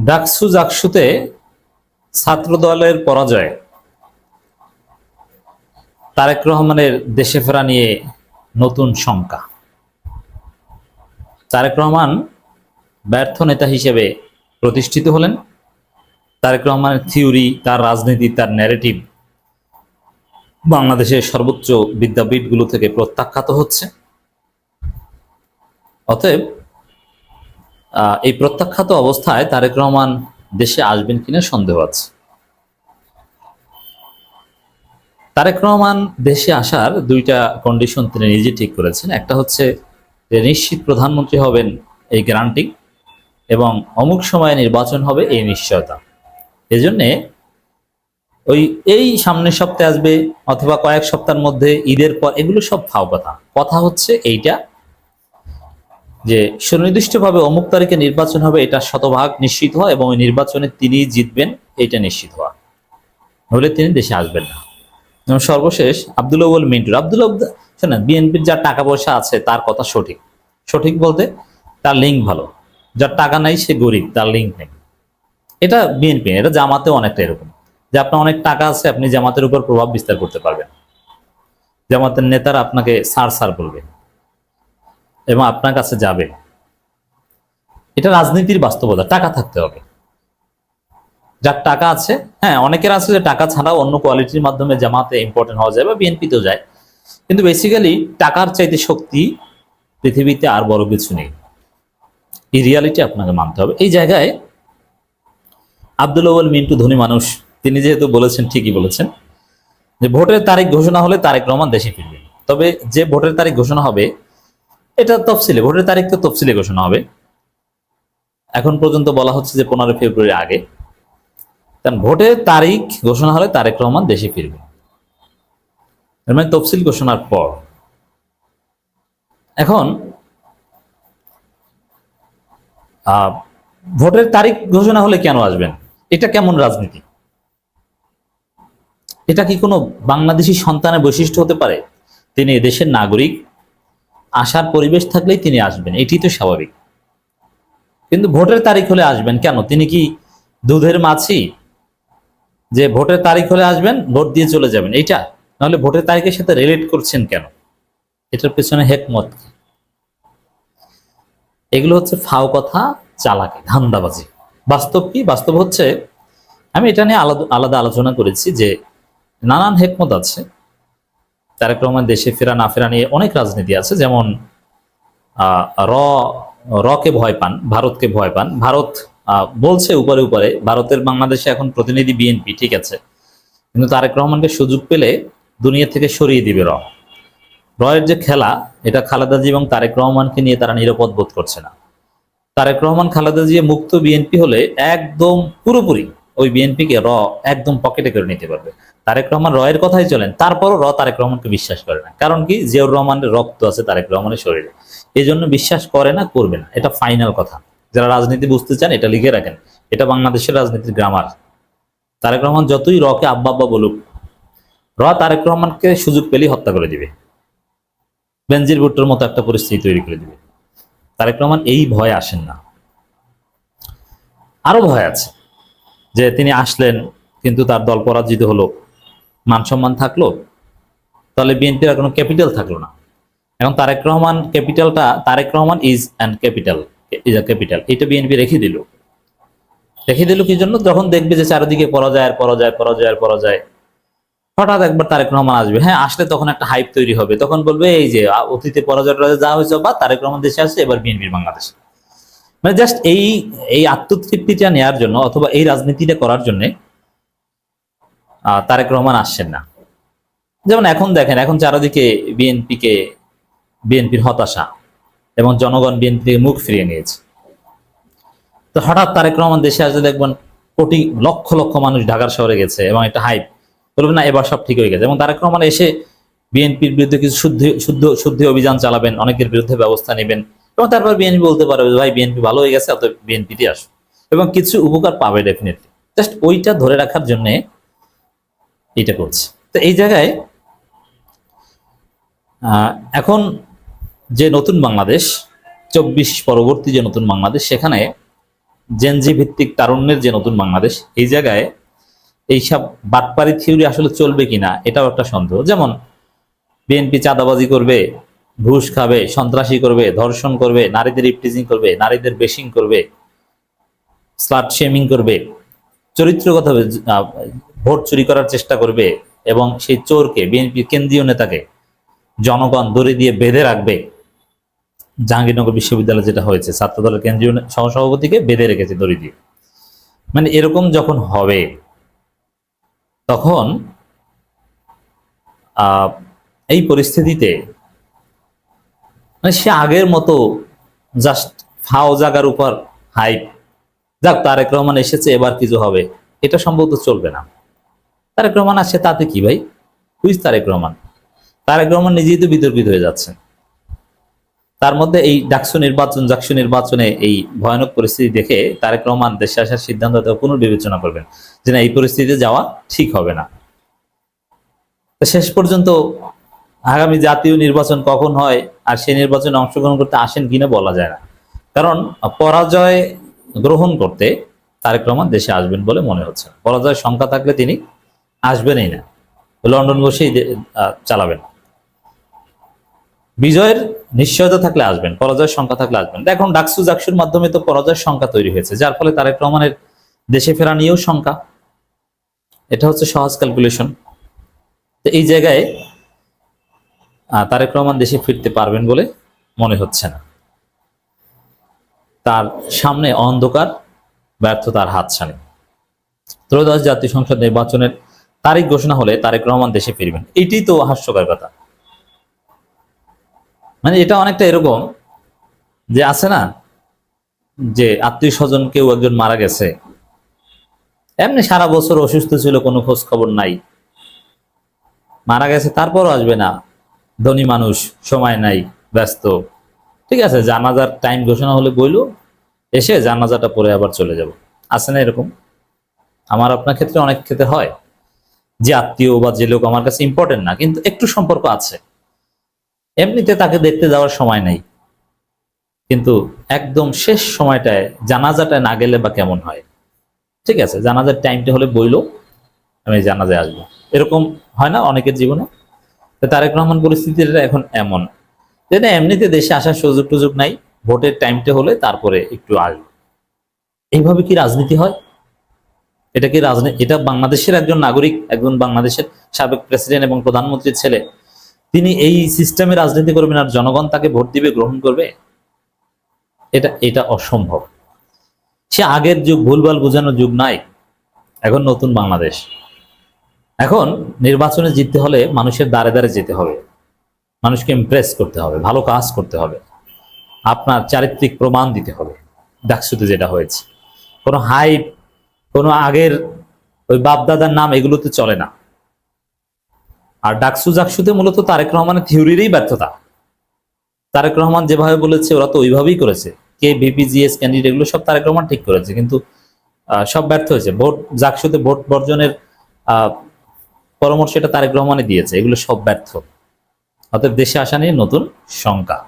ডাকসু জাকসুতে ছাত্র দলের পরাজয়, তারেক রহমানের দেশে ফেরা নিয়ে নতুন শঙ্কা। তারেক রহমান ব্যর্থ নেতা হিসেবে প্রতিষ্ঠিত হলেন। তারেক রহমানের থিওরি, তার রাজনীতি, তার ন্যারেটিভ বাংলাদেশের সর্বোচ্চ বিদ্যাপীঠগুলো থেকে প্রত্যাখ্যাত হচ্ছে। অতএব এই প্রত্যাখ্যাত অবস্থায় তারেক রহমান দেশে আসবেন কিনা সন্দেহ আছে। তারেক রহমান দেশে আসার দুইটা কন্ডিশন তিনি নিজে ঠিক করেছেন। একটা হচ্ছে যে নিশ্চিত প্রধানমন্ত্রী হবেন এই গ্যারান্টি, এবং অমুক সময়ে নির্বাচন হবে এই নিশ্চয়তা। এজন্যে এই সামনের সপ্তাহে আসবে অথবা কয়েক সপ্তাহের মধ্যে ঈদের পর, এগুলো সব ফাও কথা। কথা হচ্ছে এইটা যে সুনির্দিষ্টভাবে অমুক তারিখে নির্বাচন হবে, এটা শতভাগ নিশ্চিত হওয়া এবং ওই নির্বাচনে তিনি জিতবেন এটা নিশ্চিত হওয়া, নইলে তিনি দেশে আসবেন না। এবং সর্বশেষ আব্দুল মিন্টুর শোনেন, বিএনপির যার টাকা পয়সা আছে তার কথা সঠিক। সঠিক বলতে তার লিঙ্ক ভালো, যার টাকা নাই সে গরিব, তার লিঙ্ক নেই। এটা বিএনপি, এটা জামাতেও অনেকটা এরকম, যে আপনার অনেক টাকা আছে, আপনি জামাতের উপর প্রভাব বিস্তার করতে পারবেন। জামাতের নেতারা আপনাকে স্যার স্যার বলবে এবং আপনার কাছে যাবে। এটা রাজনীতির বাস্তবতা। টাকা থাকতে হবে, যার টাকা আছে। হ্যাঁ, অনেকের আছে যে টাকা ছাড়াও অন্য কোয়ালিটির মাধ্যমে জামাতে ইম্পর্টেন্ট হওয়া যায় বা বিএনপিতেও যায়, কিন্তু বেসিক্যালি টাকার চাইতে শক্তি পৃথিবীতে আর বড় কিছু নেই। এই রিয়ালিটি আপনাকে মানতে হবে। এই জায়গায় আব্দুল মিন্টু ধনী মানুষ, তিনি যেহেতু বলেছেন, ঠিকই বলেছেন যে ভোটের তারিখ ঘোষণা হলে তারেক রহমান দেশে ফিরবেন। তবে যে ভোটের তারিখ ঘোষণা হবে এটা তফসিলে, ভোটের তারিখ তো তফসিলে ঘোষণা হবে। এখন পর্যন্ত বলা হচ্ছে যে 15 ফেব্রুয়ারি আগে, কারণ ভোটের তারিখ ঘোষণা হলে তারেক রহমান দেশে ফিরবেন, মানে তফসিল ঘোষণার পর। এখন ভোটের তারিখ ঘোষণা হলে কেন আসবেন? এটা কেমন রাজনীতি? এটা কি কোনো বাংলাদেশি সন্তানের বৈশিষ্ট্য হতে পারে? তিনি দেশের নাগরিক, আসার পরিবেশ থাকলেই তিনি আসবেন, এটি তো স্বাভাবিক। কিন্তু ভোটের তারিখ হলে আসবেন কেন? তিনি কি দুধের মাছি যে ভোটের তারিখ হলে আসবেন, ভোট দিয়ে চলে যাবেন? এইটা নাহলে ভোটের তারিখের সাথে রিলেট করছেন কেন? এটার পেছনে হেকমত কি? এগুলো হচ্ছে ফাও কথা, চালাকি, ধান্দাবাজি। বাস্তব কি? বাস্তব হচ্ছে, আমি এটা নিয়ে আলাদা আলাদা আলোচনা করেছি যে নানান হেকমত আছে। তারেক রহমান দেশে ফেরা না ফেরা নিয়ে অনেক রাজনীতি আছে। যেমন র রকে ভয় পান, ভারতকে ভয় পান। ভারত বলছে উপরে উপরে ভারতের বাংলাদেশে এখন প্রতিনিধি বিএনপি, ঠিক আছে, কিন্তু তারেক রহমানকে সুযোগ পেলে দুনিয়া থেকে সরিয়ে দিবে রয়ের যে খেলা, এটা খালেদা জি এবং তারেক রহমানকে নিয়ে তারা নিরাপদ বোধ করছে না। তারেক রহমান খালেদা জিয়া মুক্ত বিএনপি হলে একদম পুরোপুরি ওই বিএনপিকে একদম পকেটে করে নিতে পারবে। তারেক রহমান এর কথাই চলেন, তারপরও তারেক রহমানকে বিশ্বাস করে না। কারণ কি? জিয়াউর রহমানের রক্ত আছে তারেক রহমানের শরীরে, এই জন্য বিশ্বাস করে না, করবে না। এটা ফাইনাল কথা। যারা রাজনীতি বুঝতে চান এটা লিখে রাখেন, এটা বাংলাদেশের রাজনীতির গ্রামার। তারেক রহমান যতই রকে আব্বা আব্বা বলুক, তারেক রহমানকে সুযোগ পেলেই হত্যা করে দিবে, বেনজির ভুট্টোর মতো একটা পরিস্থিতি তৈরি করে দিবে। তারেক রহমান এই ভয়ে আসেন না, আরো ভয় আছে যে তিনি আসলেন কিন্তু তার দল পরাজিত হলো, মান সম্মান থাকলো, তাহলে বিএনপির আর কোনো ক্যাপিটাল থাকলো না। এখন তারেক রহমান ক্যাপিটালটা, Tarique Rahman is and capital, is a capital, এটা বিএনপি রেখে দিল কি জন্য? যখন দেখবে যে চারিদিকে পরাজয়, হঠাৎ একবার তারেক রহমান আসবে। হ্যাঁ, আসলে তখন একটা হাইপ তৈরি হবে, তখন বলবে এই যে অতীতে পরাজয়টা যা হয়েছে, বা তারেক রহমান দেশে আসছে, এবার বিএনপির বাংলাদেশে। মানে জাস্ট এই আত্মতৃপ্তিটা নেওয়ার জন্য অথবা এই রাজনীতিটা করার জন্য তারেক রহমান আসছেন না। যেমন এখন দেখেন, এখন চারিদিকে বিএনপির হতাশা এবং জনগণ বিএনপি থেকে মুখ ফিরিয়ে নিয়েছে। তো হঠাৎ তারেক রহমান দেশে আসলে দেখবেন কোটি লক্ষ লক্ষ মানুষ ঢাকার শহরে গেছে এবং একটা হাইপ, বলবেন না এবার সব ঠিক হয়ে গেছে। এবং তারেক রহমান এসে বিএনপির বিরুদ্ধে কিছু শুদ্ধি অভিযান চালাবেন, অনেকের বিরুদ্ধে ব্যবস্থা নেবেন, এবং তারপর বিএনপি বলতে পারবে ভাই বিএনপি ভালো হয়ে গেছে, অতএব বিএনপিতে আসো, এবং কিছু উপকার পাবে ডেফিনেটলি। জাস্ট ওইটা ধরে রাখার জন্য এটা করছে। তো এই জায়গায় এখন যে নতুন বাংলাদেশ 24 পরবর্তী যে নতুন বাংলাদেশ, সেখানে জেনজি ভিত্তিক তারুণ্যের যে নতুন বাংলাদেশ, এই জায়গায় এইসব বাটপারি থিওরি আসলে চলবে কিনা এটাও একটা সন্দেহ। যেমন বিএনপি চাঁদাবাজি করবে, ঘুষ খাবে, সন্ত্রাসী করবে, ধর্ষণ করবে, নারীদের ইপটিজিং করবে, নারীদের বেশিং করবে, স্লাট শেমিং করবে, চরিত্রগত ভোট চুরি করার চেষ্টা করবে, এবং সেই চোরকে, বিএনপির কেন্দ্রীয় নেতাকে জনগণ দড়ি দিয়ে বেঁধে রাখবে। জাহাঙ্গীরনগর বিশ্ববিদ্যালয়ে যেটা হয়েছে, ছাত্রদলের কেন্দ্রীয় সহসভাপতিকে বেঁধে রেখেছে দড়ি দিয়ে। মানে এরকম যখন হবে, তখন এই পরিস্থিতিতে মানে সে আগের মতো জাস্ট ফাও জাগার উপর হাইপ, যাক তারেক রহমান এসেছে এবার কিছু হবে, এটা সম্ভবত চলবে না। তারেক রহমান আসছে তাতে কি ভাই, হুইজ তারেক রহমান? তারেক রহমান নিজেই তো বিতর্কিত হয়ে যাচ্ছেন। তার মধ্যে এই জাকসু নির্বাচনে এই ভয়ানক পরিস্থিতি দেখে তারেক রহমান দেশে আসার সিদ্ধান্ত পুনর্বিবেচনা করবেন যে না, এই পরিস্থিতিতে যাওয়া ঠিক হবে না। শেষ পর্যন্ত আগামী জাতীয় নির্বাচন কখন হয় আর সেই নির্বাচনে অংশগ্রহণ করতে আসেন কিনা বলা যায় না, কারণ পরাজয় গ্রহণ করতে তারেক রহমান দেশে আসবেন বলে মনে হচ্ছে। পরাজয়ের সংখ্যা থাকলে তিনি আসবেনই না, লন্ডন বসেই চালাবেন। বিজয়ের নিশ্চয়তা থাকলে আসবেন, পরাজয়ের সংখ্যা থাকলে আসবেন। এখন জাকসুর মাধ্যমে তো পরাজয়ের সংখ্যা তৈরি হয়েছে, যার ফলে তারেক রহমানের দেশে ফেরা নিয়েও সংখ্যা। এটা হচ্ছে সহজ ক্যালকুলেশন। তো এই জায়গায় তারেক রহমান দেশে ফিরতে পারবেন বলে মনে হচ্ছে না। তার সামনে অন্ধকার, ব্যর্থতার হাতছানি। ত্রয়োদশ জাতীয় সংসদ নির্বাচনের তারিখ ঘোষণা হলে তারেক রহমান দেশে ফিরবেন, এটি তো হাস্যকর কথা। মানে এটা অনেকটা এরকম যে আছে না, যে আত্মীয় স্বজন কেউ একজন মারা গেছে, এমনি সারা বছর অসুস্থ ছিল, কোনো খোঁজ খবর নাই, মারা গেছে তারপরও আসবে না, ধনী মানুষ, সময় নাই, ব্যস্ত, ঠিক আছে, জানাজার টাইম ঘোষণা হলে বইলো, এসে জানাজাটা পরে আবার চলে যাব। আছে না এরকম? আমার আপনার ক্ষেত্রে অনেক ক্ষেত্রে হয় যে আত্মীয় বা যে লোক আমার কাছে ইম্পর্টেন্ট না, কিন্তু একটু সম্পর্ক আছে, এমনিতে তাকে দেখতে যাওয়ার সময় নেই, কিন্তু একদম শেষ সময়টায় জানাজাটা না গেলে বা কেমন হয়? ঠিক আছে, জানাজার টাইমটা হলে বইলো আমি জানাজায় আসবো, এরকম হয় না অনেকের জীবনে? তারেক রহমান পরিস্থিতিটা এখন এমন যে না, এমনিতে দেশে আসার সুযোগ টুযোগ নাই, ভোটের টাইমটা হলে তারপরে একটু আসবে। এইভাবে কি রাজনীতি হয়? এটা কি রাজনীতি? এটা বাংলাদেশের একজন নাগরিক, একজন বাংলাদেশের সাবেক প্রেসিডেন্ট এবং প্রধানমন্ত্রীর ছেলে, তিনি এই সিস্টেমে রাজনীতি করবেন আর জনগণ তাকে ভোট দিবে, গ্রহণ করবে? এটা অসম্ভব। সে আগের যুগ, ভুলভাল বোঝানোর যুগ নাই, এখন নতুন বাংলাদেশ। এখন নির্বাচনে জিততে হলে মানুষের দ্বারে দ্বারে যেতে হবে, মানুষকে ইমপ্রেস করতে হবে, ভালো কাজ করতে হবে, আপনার চারিত্রিক প্রমাণ দিতে হবে। ডাকসুতে যেটা হয়েছে, কোনো হাইপ, কোনো আগের ওই বাপদাদার নাম, এগুলোতে চলে না। আর জাকসুতে মূলত তারেক রহমানের থিওরিরই ব্যর্থতা। তারেক রহমান যেভাবে বলেছে ওরা তো ওইভাবেই করেছে, কে ভিপিজিএস ক্যান্ডিডেট, এগুলো সব তারেক রহমান ঠিক করেছে, কিন্তু সব ব্যর্থ হয়েছে। জাকসুতে ভোট বর্জনের পরামর্শ এটা তারেক রহমানই দিয়েছে, এগুলো সব ব্যর্থ। অতএব দেশে আসা নিয়ে নতুন শঙ্কা।